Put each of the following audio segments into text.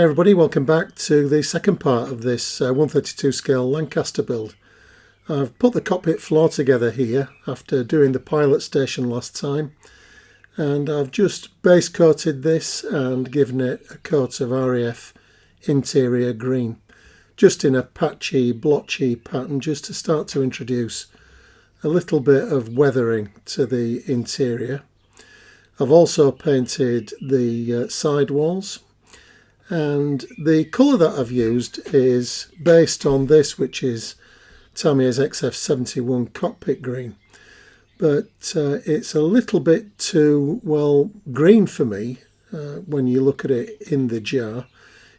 everybody, welcome back to the second part of this 132 scale Lancaster build. I've put the cockpit floor together here after doing the pilot station last time, and I've just base coated this and given it a coat of RAF interior green, just in a patchy, blotchy pattern, just to start to introduce a little bit of weathering to the interior. I've also painted the side walls. And the colour that I've used is based on this, which is Tamier's XF71 cockpit green. But it's a little bit too, well, green for me when you look at it in the jar.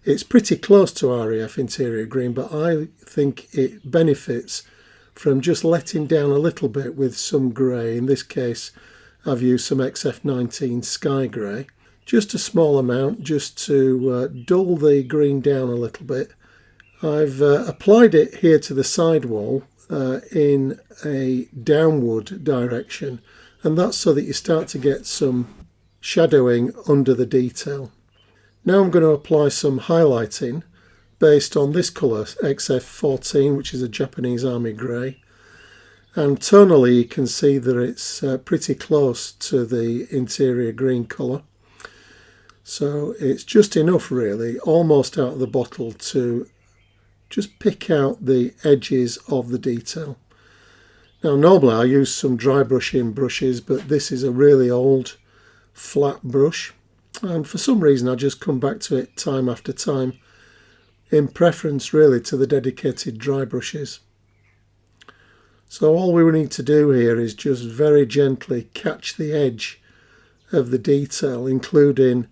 It's pretty close to RAF interior green, but I think it benefits from just letting down a little bit with some grey. In this case, I've used some XF19 sky grey. Just a small amount, just to dull the green down a little bit. I've applied it here to the sidewall in a downward direction, and that's so that you start to get some shadowing under the detail. Now I'm going to apply some highlighting based on this colour, XF14, which is a Japanese Army grey. And tonally you can see that it's pretty close to the interior green colour. So it's just enough really, almost out of the bottle, to just pick out the edges of the detail. Now normally I use some dry brushing brushes, but this is a really old flat brush, and for some reason I just come back to it time after time, in preference really to the dedicated dry brushes. So all we need to do here is just very gently catch the edge of the detail, including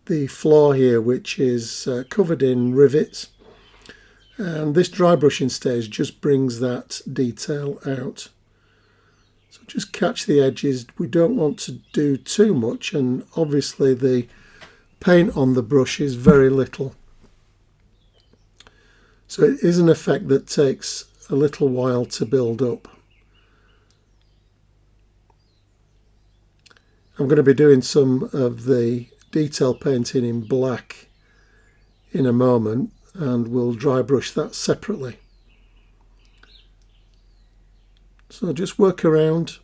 the floor here, which is covered in rivets, and this dry brushing stage just brings that detail out. So just catch the edges. We don't want to do too much, and obviously the paint on the brush is very little, so it is an effect that takes a little while to build up. I'm going to be doing some of the detail painting in black in a moment, and we'll dry brush that separately. So just work around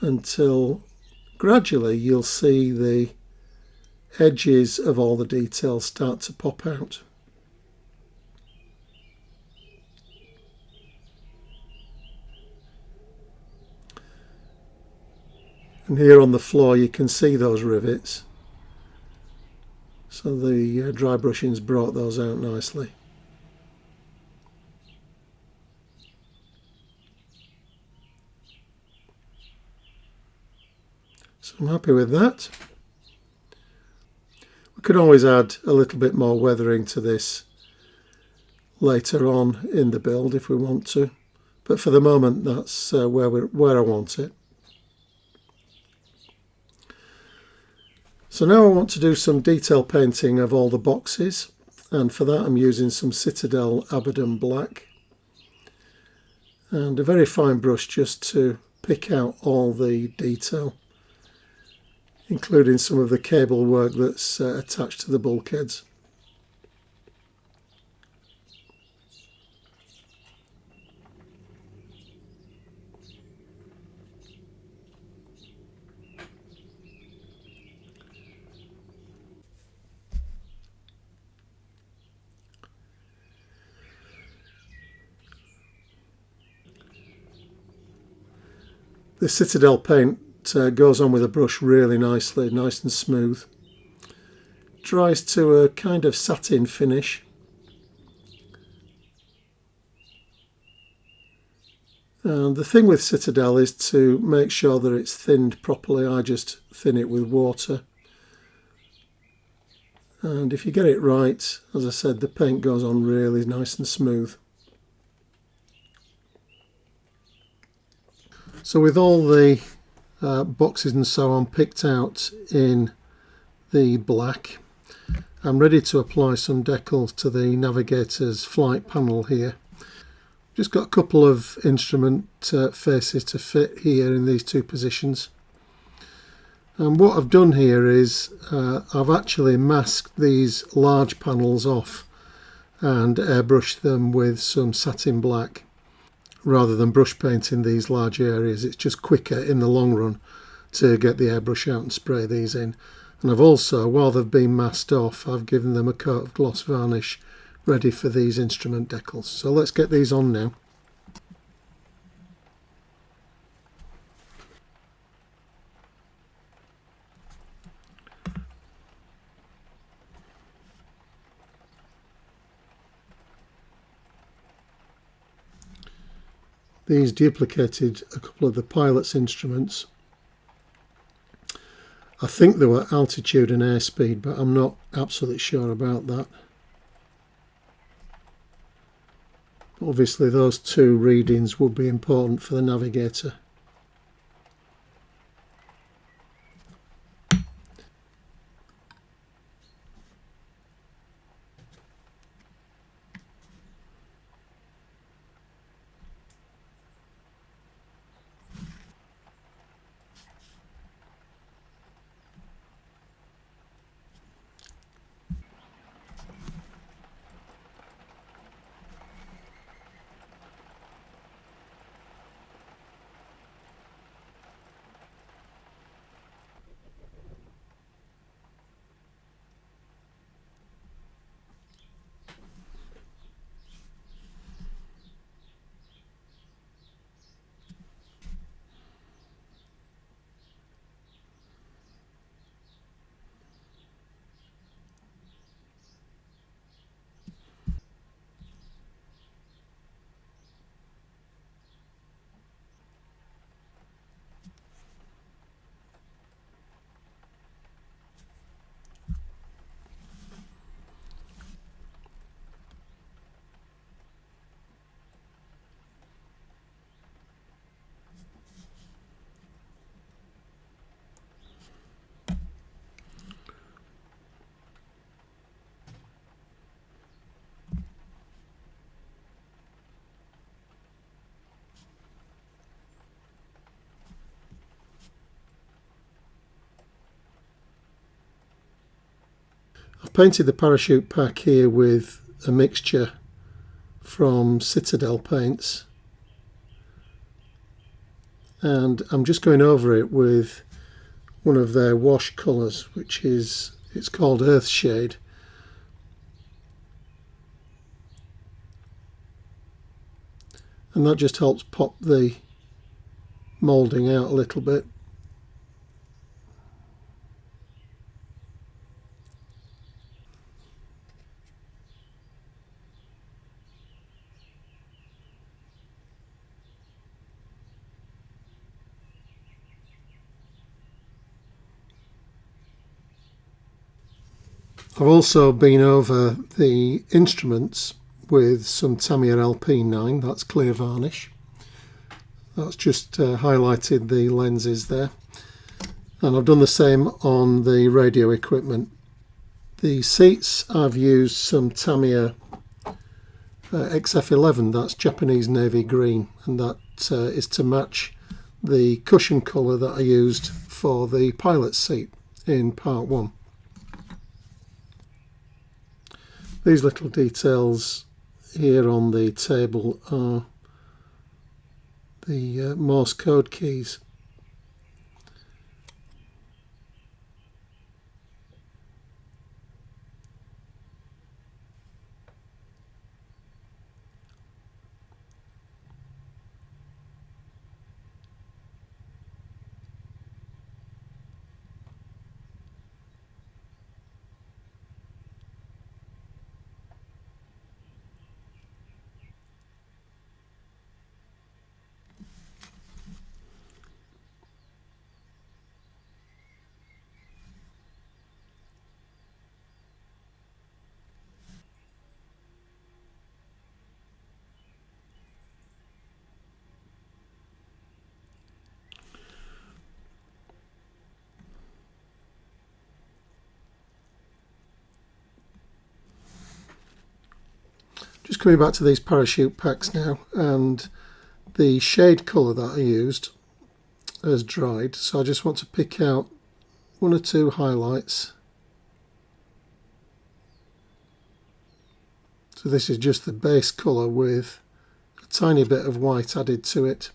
until gradually you'll see the edges of all the details start to pop out. And here on the floor you can see those rivets, so the dry brushing's brought those out nicely. So I'm happy with that. We could always add a little bit more weathering to this later on in the build if we want to, but for the moment that's where I want it. So now I want to do some detail painting of all the boxes, and for that I'm using some Citadel Abaddon Black and a very fine brush just to pick out all the detail, including some of the cable work that's attached to the bulkheads. The Citadel paint goes on with a brush really nicely, nice and smooth. Dries to a kind of satin finish. And the thing with Citadel is to make sure that it's thinned properly. I just thin it with water. And if you get it right, as I said, the paint goes on really nice and smooth. So with all the boxes and so on picked out in the black, I'm ready to apply some decals to the navigator's flight panel here. Just got a couple of instrument faces to fit here in these two positions. And what I've done here is I've actually masked these large panels off and airbrushed them with some satin black rather than brush painting these large areas. It's just quicker in the long run to get the airbrush out and spray these in. And I've also, while they've been masked off, I've given them a coat of gloss varnish ready for these instrument decals. So let's get these on now. These duplicated a couple of the pilot's instruments. I think they were altitude and airspeed, but I'm not absolutely sure about that. Obviously those two readings would be important for the navigator. I've painted the parachute pack here with a mixture from Citadel paints, and I'm just going over it with one of their wash colours, which is, it's called Earthshade. And that just helps pop the moulding out a little bit. I've also been over the instruments with some Tamiya LP9, that's clear varnish. That's just highlighted the lenses there. And I've done the same on the radio equipment. The seats, I've used some Tamiya XF11, that's Japanese navy green, and that is to match the cushion colour that I used for the pilot's seat in part 1. These little details here on the table are the Morse code keys. Just coming back to these parachute packs now, and the shade colour that I used has dried, so I just want to pick out one or two highlights. So this is just the base colour with a tiny bit of white added to it.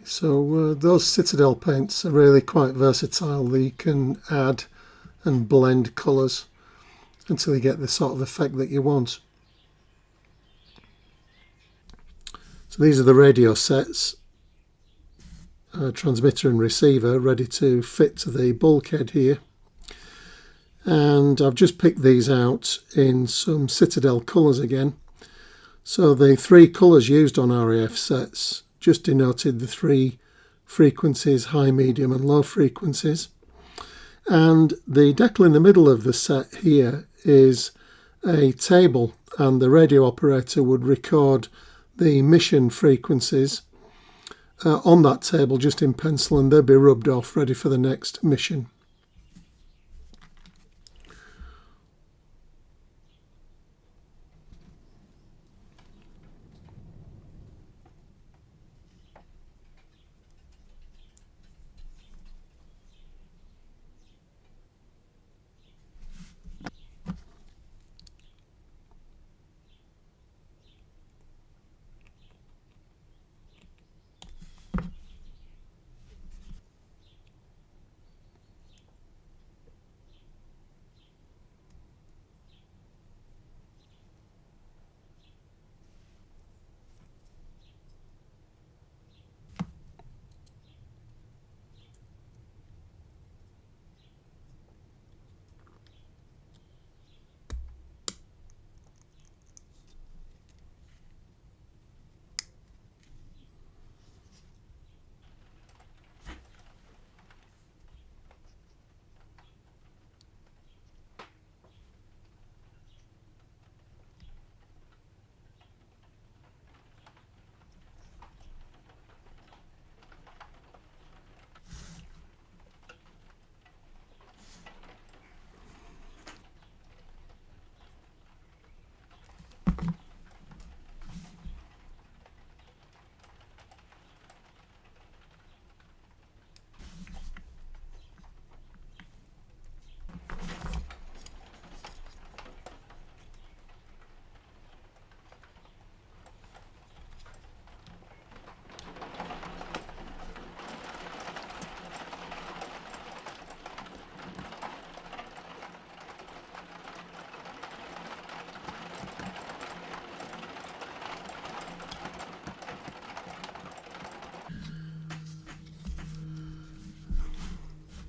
So those Citadel paints are really quite versatile. They can add and blend colours until you get the sort of effect that you want. So these are the radio sets, transmitter and receiver, ready to fit to the bulkhead here. And I've just picked these out in some Citadel colours again. So the three colours used on RAF sets just denoted the three frequencies: high, medium and low frequencies. And the decal in the middle of the set here is a table, and the radio operator would record the mission frequencies on that table just in pencil, and they'll be rubbed off ready for the next mission.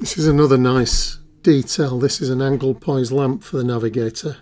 This is another nice detail. This is an angle poise lamp for the navigator.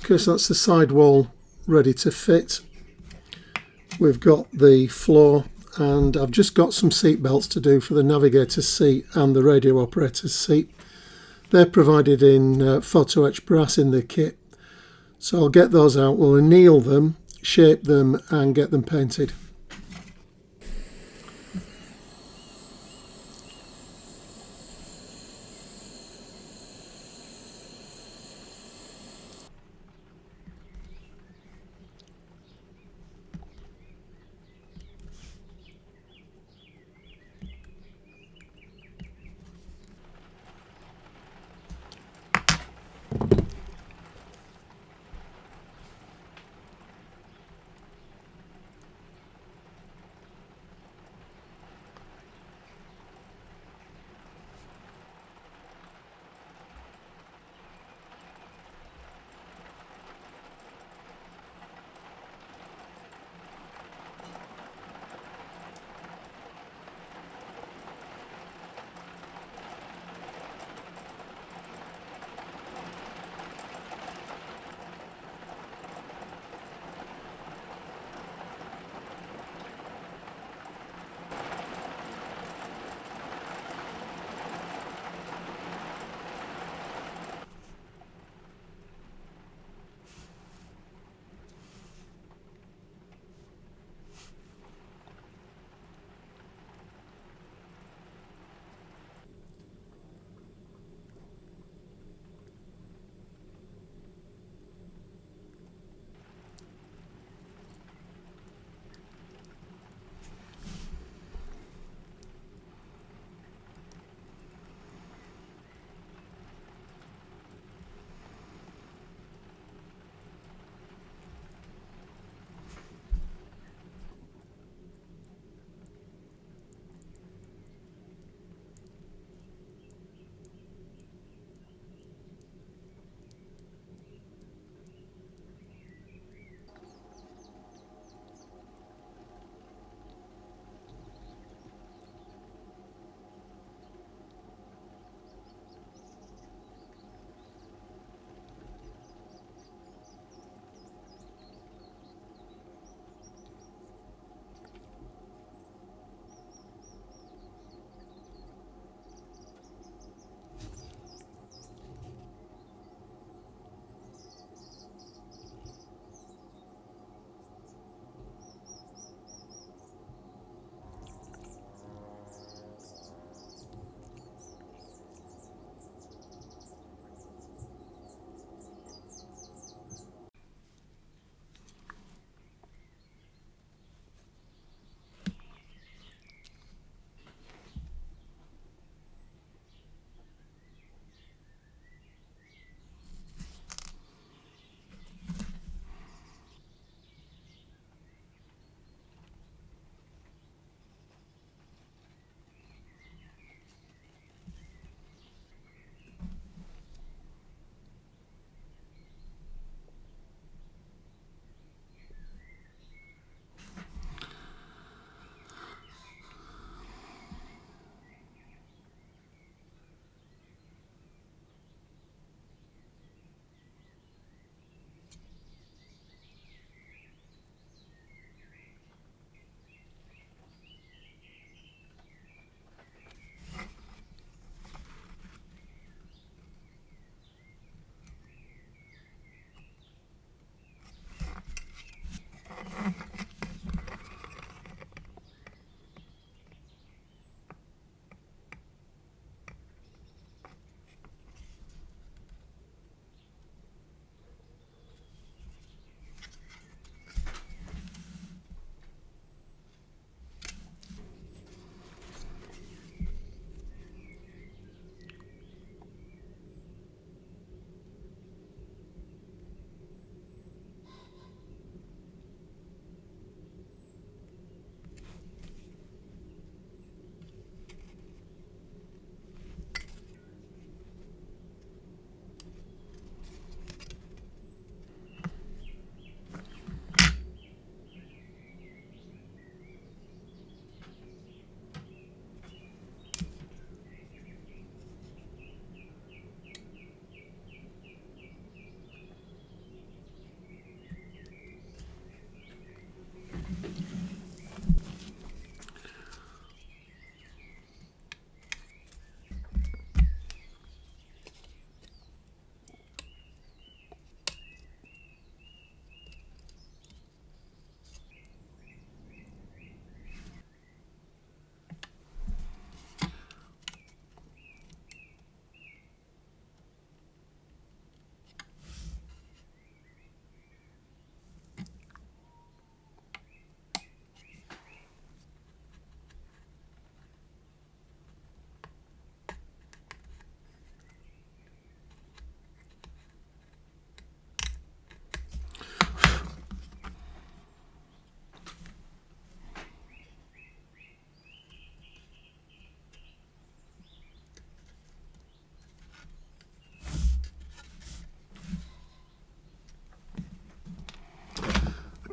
Okay, so that's the side wall ready to fit. We've got the floor, and I've just got some seat belts to do for the navigator's seat and the radio operator's seat. They're provided in photo etched brass in the kit. So I'll get those out, we'll anneal them, shape them and get them painted.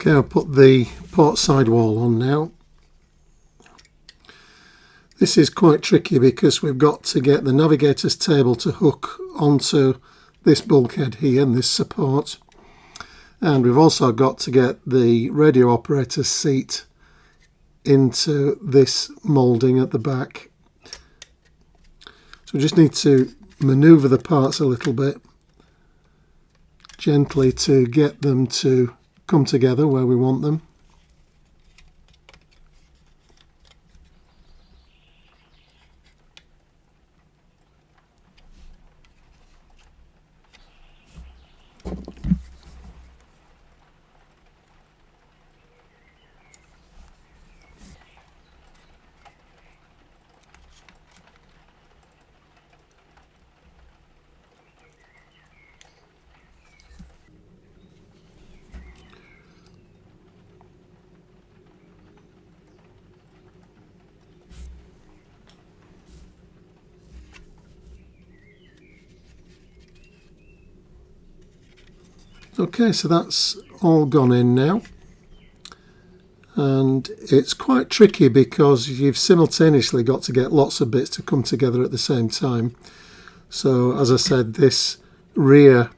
Okay, I'll put the port sidewall on now. This is quite tricky because we've got to get the navigator's table to hook onto this bulkhead here and this support, and we've also got to get the radio operator's seat into this moulding at the back. So we just need to manoeuvre the parts a little bit gently to get them to come together where we want them. Okay, so that's all gone in now, and it's quite tricky because you've simultaneously got to get lots of bits to come together at the same time. So as I said, this rear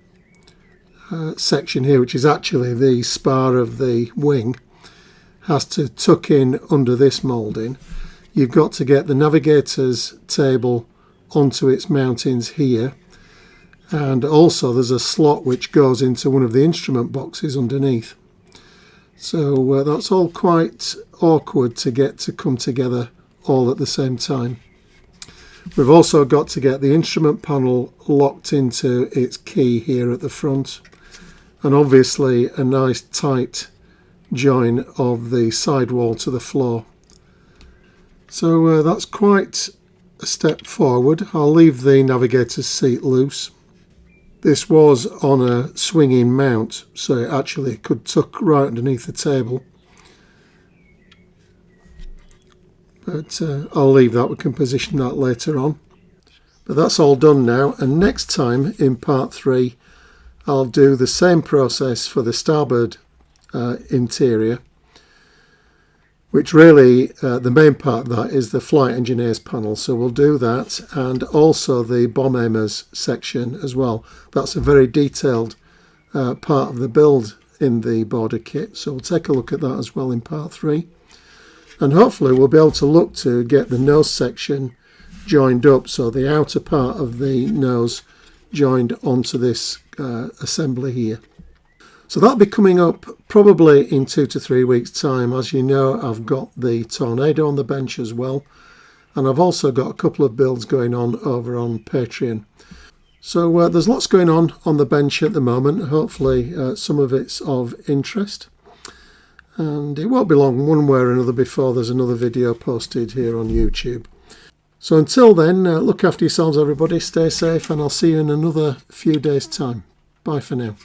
section here, which is actually the spar of the wing, has to tuck in under this moulding. You've got to get the navigator's table onto its mountings here, and also there's a slot which goes into one of the instrument boxes underneath. So that's all quite awkward to get to come together all at the same time. We've also got to get the instrument panel locked into its key here at the front, and obviously a nice tight join of the sidewall to the floor. So that's quite a step forward. I'll leave the navigator's seat loose. This was on a swinging mount, so it actually could tuck right underneath the table. But I'll leave that, we can position that later on. But that's all done now, and next time in part 3 I'll do the same process for the starboard interior, which really the main part of that is the flight engineer's panel. So we'll do that, and also the bomb aimers section as well. That's a very detailed part of the build in the border kit, so we'll take a look at that as well in part 3. And hopefully we'll be able to look to get the nose section joined up, so the outer part of the nose joined onto this assembly here. So that'll be coming up probably in 2 to 3 weeks time. As you know, I've got the Tornado on the bench as well, and I've also got a couple of builds going on over on Patreon. So there's lots going on the bench at the moment. Hopefully some of it's of interest, and it won't be long one way or another before there's another video posted here on YouTube. So until then, look after yourselves everybody, stay safe, and I'll see you in another few days time. Bye for now.